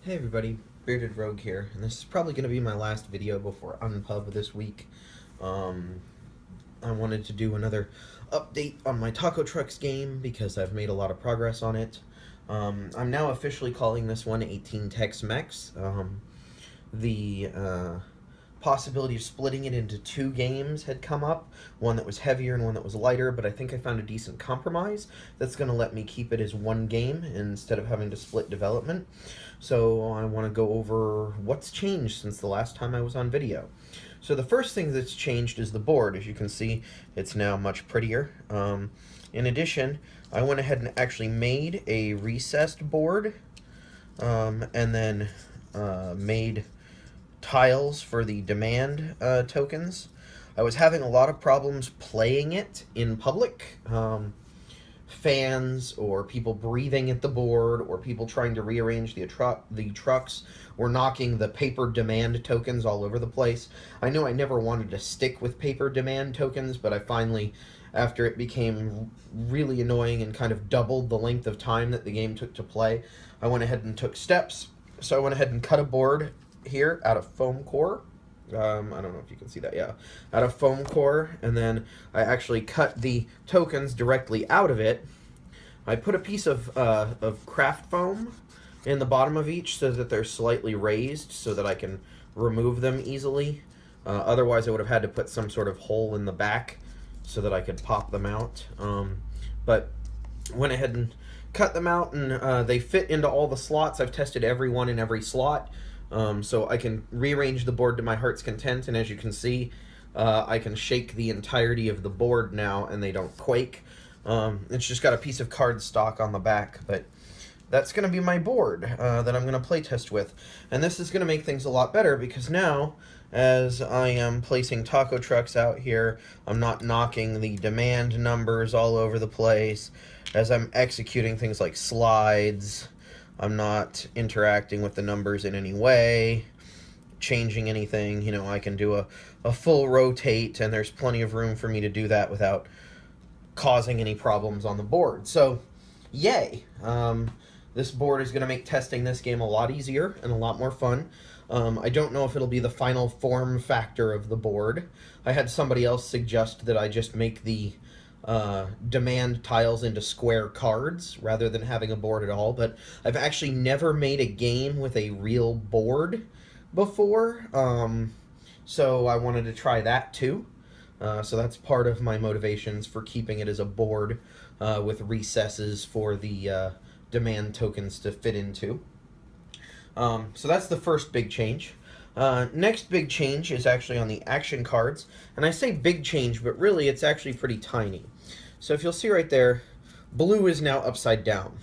Hey everybody, Bearded Rogue here, and this is probably going to be my last video before UnPub this week. Um, I wanted to do another update on my Taco Trucks game because I've made a lot of progress on it. I'm now officially calling this one 18 Tex-Mex. The possibility of splitting it into two games had come up, one that was heavier and one that was lighter, but I think I found a decent compromise that's going to let me keep it as one game instead of having to split development. So I want to go over what's changed since the last time I was on video. So the first thing that's changed is the board. As you can see, it's now much prettier. In addition, I went ahead and actually made a recessed board, and then made tiles for the demand tokens. I was having a lot of problems playing it in public. Fans or people breathing at the board or people trying to rearrange the trucks were knocking the paper demand tokens all over the place. I knew I never wanted to stick with paper demand tokens, but I finally, after it became really annoying and kind of doubled the length of time that the game took to play, I went ahead and took steps. So I went ahead and cut a board here out of foam core. I don't know if you can see that, yeah. Out of foam core, and then I actually cut the tokens directly out of it. I put a piece of craft foam in the bottom of each so that they're slightly raised so that I can remove them easily. Otherwise, I would have had to put some sort of hole in the back so that I could pop them out. But went ahead and cut them out, and they fit into all the slots. I've tested every one in every slot. So I can rearrange the board to my heart's content, and as you can see, I can shake the entirety of the board now and they don't quake. It's just got a piece of cardstock on the back, but that's going to be my board that I'm going to play test with. And this is going to make things a lot better because now, as I am placing taco trucks out here, I'm not knocking the demand numbers all over the place. As I'm executing things like slides, I'm not interacting with the numbers in any way, changing anything. You know, I can do a full rotate, and there's plenty of room for me to do that without causing any problems on the board. So, yay. This board is going to make testing this game a lot easier and a lot more fun. I don't know if it'll be the final form factor of the board. I had somebody else suggest that I just make the demand tiles into square cards rather than having a board at all, but I've actually never made a game with a real board before, so I wanted to try that too. So that's part of my motivations for keeping it as a board with recesses for the demand tokens to fit into. So that's the first big change. Next big change is actually on the action cards, and I say big change, but really it's actually pretty tiny. So if you'll see right there, blue is now upside down.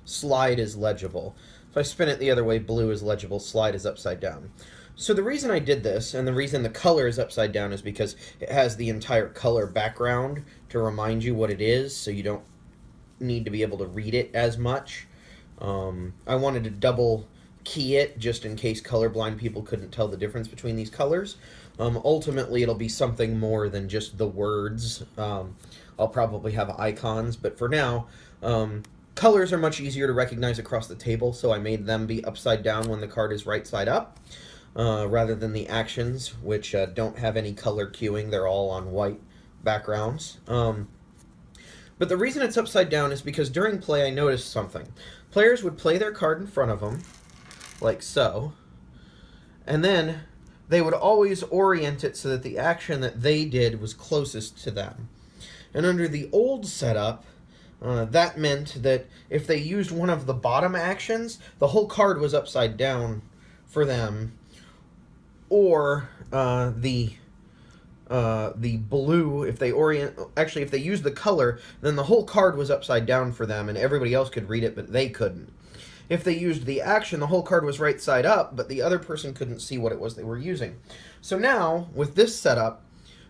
Slide is legible. If I spin it the other way, blue is legible, slide is upside down. So the reason I did this, and the reason the color is upside down, is because it has the entire color background to remind you what it is, so you don't need to be able to read it as much. I wanted to double key it just in case colorblind people couldn't tell the difference between these colors. Ultimately, it'll be something more than just the words. I'll probably have icons, but for now, colors are much easier to recognize across the table, so I made them be upside down when the card is right side up, rather than the actions, which don't have any color cueing. They're all on white backgrounds. But the reason it's upside down is because during play I noticed something. Players would play their card in front of them, like so, and then they would always orient it so that the action that they did was closest to them. And under the old setup, that meant that if they used one of the bottom actions, the whole card was upside down for them, or the blue, if they used the color, then the whole card was upside down for them and everybody else could read it, but they couldn't. If they used the action, the whole card was right side up, but the other person couldn't see what it was they were using. So now, with this setup,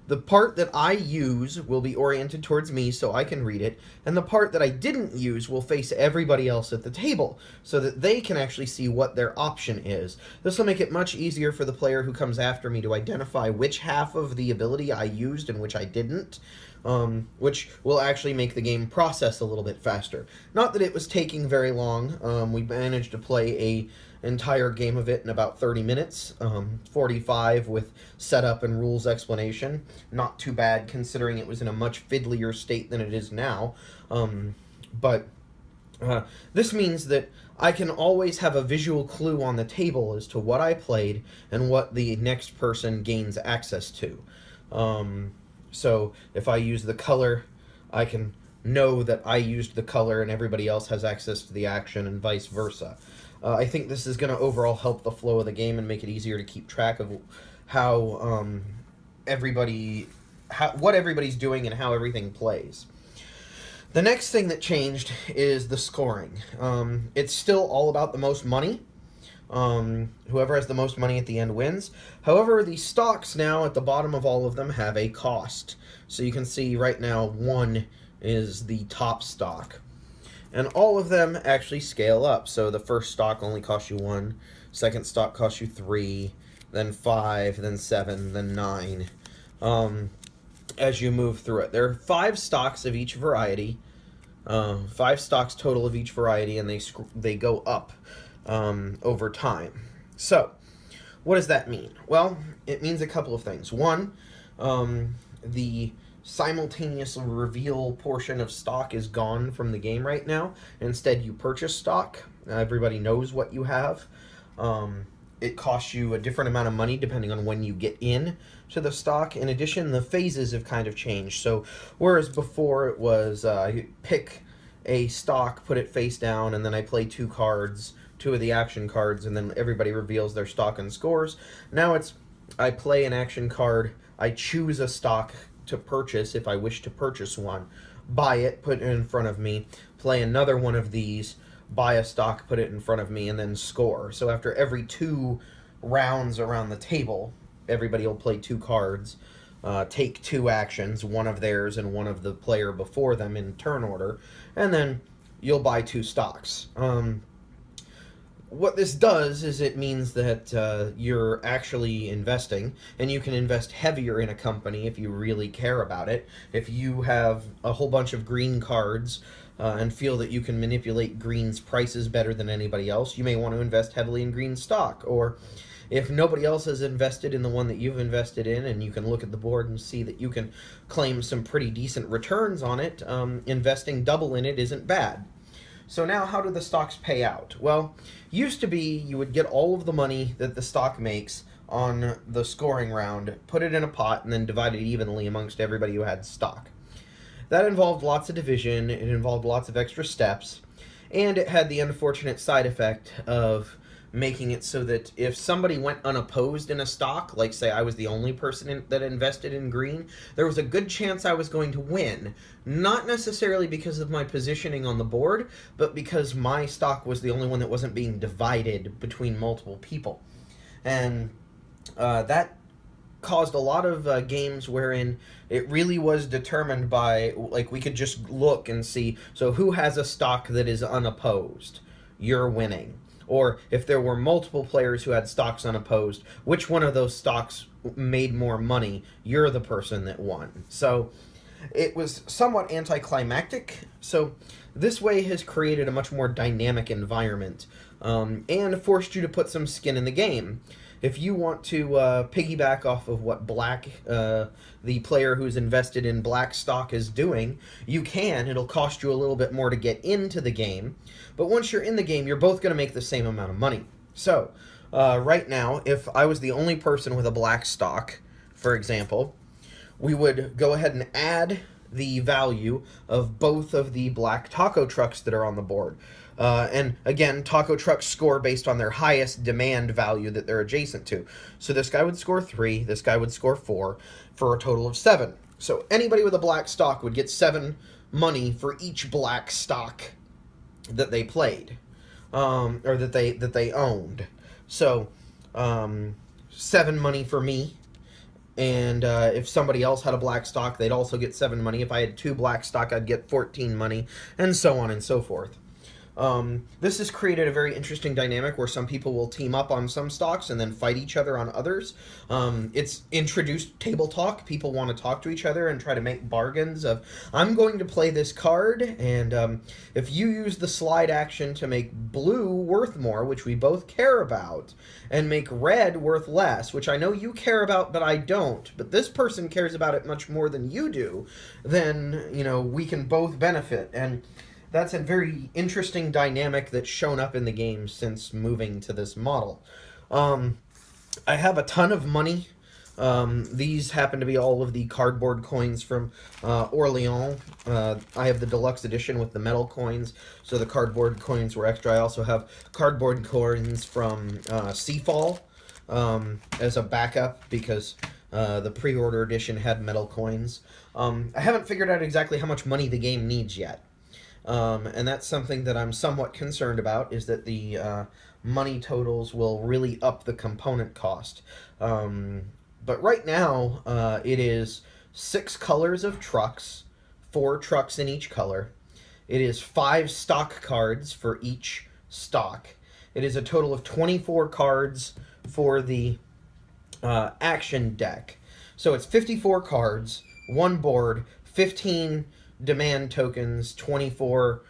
the part that I use will be oriented towards me so I can read it, and the part that I didn't use will face everybody else at the table so that they can actually see what their option is. This will make it much easier for the player who comes after me to identify which half of the ability I used and which I didn't, which will actually make the game process a little bit faster. Not that it was taking very long. We managed to play a entire game of it in about 30 minutes, 45 with setup and rules explanation. Not too bad considering it was in a much fiddlier state than it is now. But this means that I can always have a visual clue on the table as to what I played and what the next person gains access to. So if I use the color, I can know that I used the color and everybody else has access to the action and vice versa. I think this is going to overall help the flow of the game and make it easier to keep track of how what everybody's doing and how everything plays. The next thing that changed is the scoring. It's still all about the most money. Whoever has the most money at the end wins. However, the stocks now at the bottom of all of them have a cost. So you can see right now 1 is the top stock. And all of them actually scale up. So the first stock only costs you 1, second stock costs you 3, then 5, then 7, then 9. As you move through it. There are 5 stocks of each variety, 5 stocks total of each variety, and they go up over time. So, what does that mean? Well, it means a couple of things. One, the simultaneous reveal portion of stock is gone from the game right now. Instead, you purchase stock. Everybody knows what you have. It costs you a different amount of money depending on when you get in to the stock. In addition, the phases have kind of changed. So whereas before it was you pick a stock, put it face down, and then I play 2 cards, 2 of the action cards, and then everybody reveals their stock and scores. Now it's I play an action card, I choose a stock to purchase if I wish to purchase one, buy it, put it in front of me, play another one of these, buy a stock, put it in front of me, and then score. So after every 2 rounds around the table, everybody will play 2 cards, take 2 actions, one of theirs and one of the player before them in turn order, and then you'll buy 2 stocks. What this does is it means that you're actually investing, and you can invest heavier in a company if you really care about it. If you have a whole bunch of green cards and feel that you can manipulate green's prices better than anybody else, you may want to invest heavily in green stock. Or if nobody else has invested in the one that you've invested in, and you can look at the board and see that you can claim some pretty decent returns on it, investing double in it isn't bad. So now, how do the stocks pay out? Well, used to be you would get all of the money that the stock makes on the scoring round, put it in a pot, and then divide it evenly amongst everybody who had stock. That involved lots of division, it involved lots of extra steps, and it had the unfortunate side effect of making it so that if somebody went unopposed in a stock, like say I was the only person that invested in green, there was a good chance I was going to win. Not necessarily because of my positioning on the board, but because my stock was the only one that wasn't being divided between multiple people. And that caused a lot of games wherein it really was determined by, like, we could just look and see, so who has a stock that is unopposed? You're winning. Or if there were multiple players who had stocks unopposed, which one of those stocks made more money? You're the person that won. So it was somewhat anticlimactic. So this way has created a much more dynamic environment and forced you to put some skin in the game. If you want to piggyback off of what black, the player who's invested in black stock is doing, you can. It'll cost you a little bit more to get into the game. But once you're in the game, you're both going to make the same amount of money. So, right now, if I was the only person with a black stock, for example, we would go ahead and add the value of both of the black taco trucks that are on the board. And again, taco trucks score based on their highest demand value that they're adjacent to. So this guy would score 3, this guy would score 4, for a total of 7. So anybody with a black stock would get 7 money for each black stock that they played, or that they owned. So 7 money for me. And if somebody else had a black stock, they'd also get 7 money. If I had 2 black stock, I'd get 14 money, and so on and so forth. This has created a very interesting dynamic where some people will team up on some stocks and then fight each other on others. It's introduced table talk. People want to talk to each other and try to make bargains of, I'm going to play this card, and if you use the slide action to make blue worth more, which we both care about, and make red worth less, which I know you care about, but I don't, but this person cares about it much more than you do, then, we can both benefit. And that's a very interesting dynamic that's shown up in the game since moving to this model. I have a ton of money. These happen to be all of the cardboard coins from Orleans. I have the deluxe edition with the metal coins, so the cardboard coins were extra. I also have cardboard coins from Seafall as a backup because the pre-order edition had metal coins. I haven't figured out exactly how much money the game needs yet. And that's something that I'm somewhat concerned about, is that the money totals will really up the component cost. But right now, it is 6 colors of trucks, 4 trucks in each color. It is 5 stock cards for each stock. It is a total of 24 cards for the action deck. So it's 54 cards, 1 board, 15 demand tokens, 24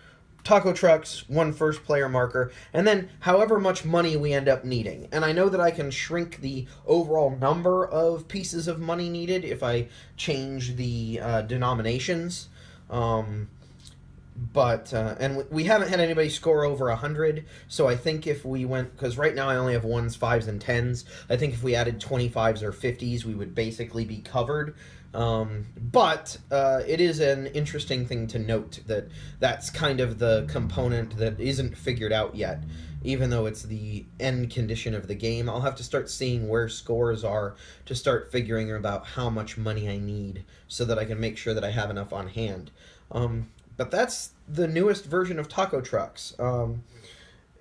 taco trucks, 1 first player marker, and then however much money we end up needing. And I know that I can shrink the overall number of pieces of money needed if I change the denominations. And we haven't had anybody score over 100, so I think if we went, because right now I only have 1s, 5s, and 10s, I think if we added 25s or 50s, we would basically be covered. But it is an interesting thing to note that that's kind of the component that isn't figured out yet, even though it's the end condition of the game. I'll have to start seeing where scores are to start figuring out how much money I need so that I can make sure that I have enough on hand. But that's the newest version of taco trucks.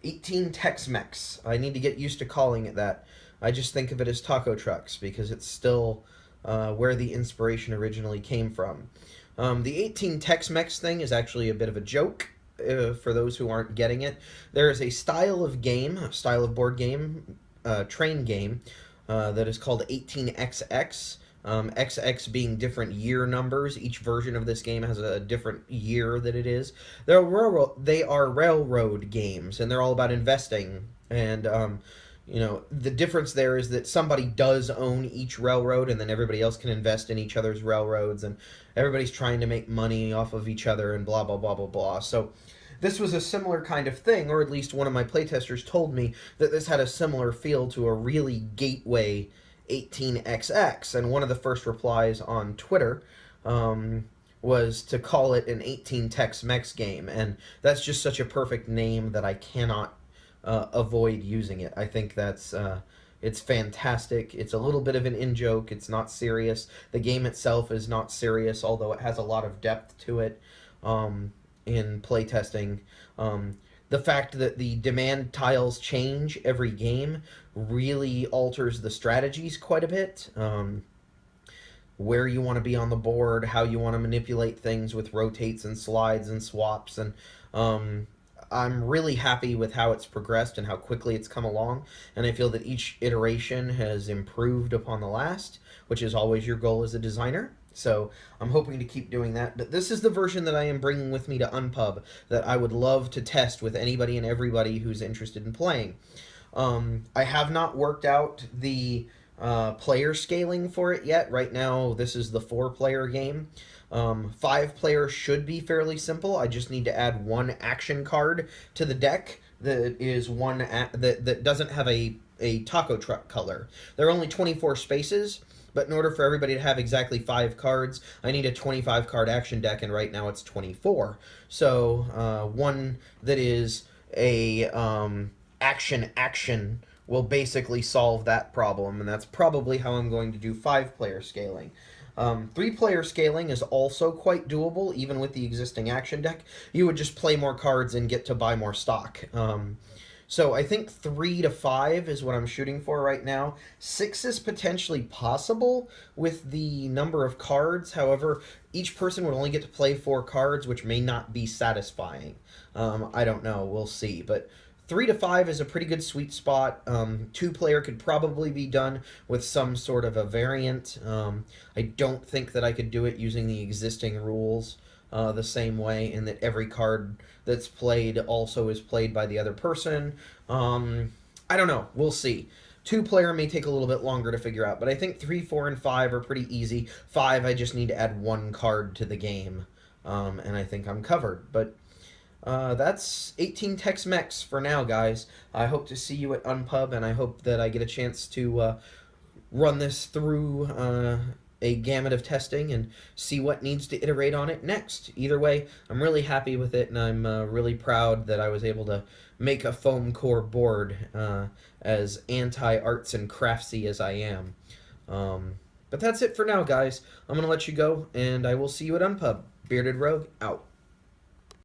18 Tex-Mex. I need to get used to calling it that. I just think of it as taco trucks because it's still where the inspiration originally came from. The 18 Tex-Mex thing is actually a bit of a joke for those who aren't getting it. There is a style of board game, train game, that is called 18XX. XX being different year numbers. Each version of this game has a different year that it is. They are railroad games, and they're all about investing. And the difference there is that somebody does own each railroad, and then everybody else can invest in each other's railroads, and everybody's trying to make money off of each other, and blah, blah, blah, blah, blah. So this was a similar kind of thing, or at least one of my playtesters told me that this had a similar feel to a really gateway 18XX, and one of the first replies on Twitter was to call it an 18 Tex-Mex game, and that's just such a perfect name that I cannot avoid using it. I think that's it's fantastic. It's a little bit of an in-joke. It's not serious. The game itself is not serious, although it has a lot of depth to it in playtesting. The fact that the demand tiles change every game really alters the strategies quite a bit. Where you want to be on the board, how you want to manipulate things with rotates and slides and swaps, and I'm really happy with how it's progressed and how quickly it's come along, and I feel that each iteration has improved upon the last, which is always your goal as a designer. So I'm hoping to keep doing that. But this is the version that I am bringing with me to UnPub that I would love to test with anybody and everybody who's interested in playing. I have not worked out the player scaling for it yet. Right now, this is the 4-player game. 5 players should be fairly simple. I just need to add 1 action card to the deck that is that doesn't have a taco truck color. There are only 24 spaces. But in order for everybody to have exactly 5 cards, I need a 25-card action deck, and right now it's 24. So one that is a action will basically solve that problem, and that's probably how I'm going to do 5-player scaling. 3-player scaling is also quite doable, even with the existing action deck. You would just play more cards and get to buy more stock. So I think 3 to 5 is what I'm shooting for right now. 6 is potentially possible with the number of cards. However, each person would only get to play 4 cards, which may not be satisfying. I don't know. We'll see. But 3 to 5 is a pretty good sweet spot. 2 player could probably be done with some sort of a variant. I don't think that I could do it using the existing rules the same way, in that every card that's played also is played by the other person. I don't know. We'll see. 2 player may take a little bit longer to figure out, but I think 3, 4, and 5 are pretty easy. 5, I just need to add 1 card to the game, and I think I'm covered. But that's 18 Tex-Mex for now, guys. I hope to see you at UnPub, and I hope that I get a chance to run this through a gamut of testing and see what needs to iterate on it next. Either way, I'm really happy with it, and I'm really proud that I was able to make a foam core board as anti-arts and craftsy as I am. But that's it for now, guys. I'm going to let you go, and I will see you at UnPub. Bearded Rogue, out.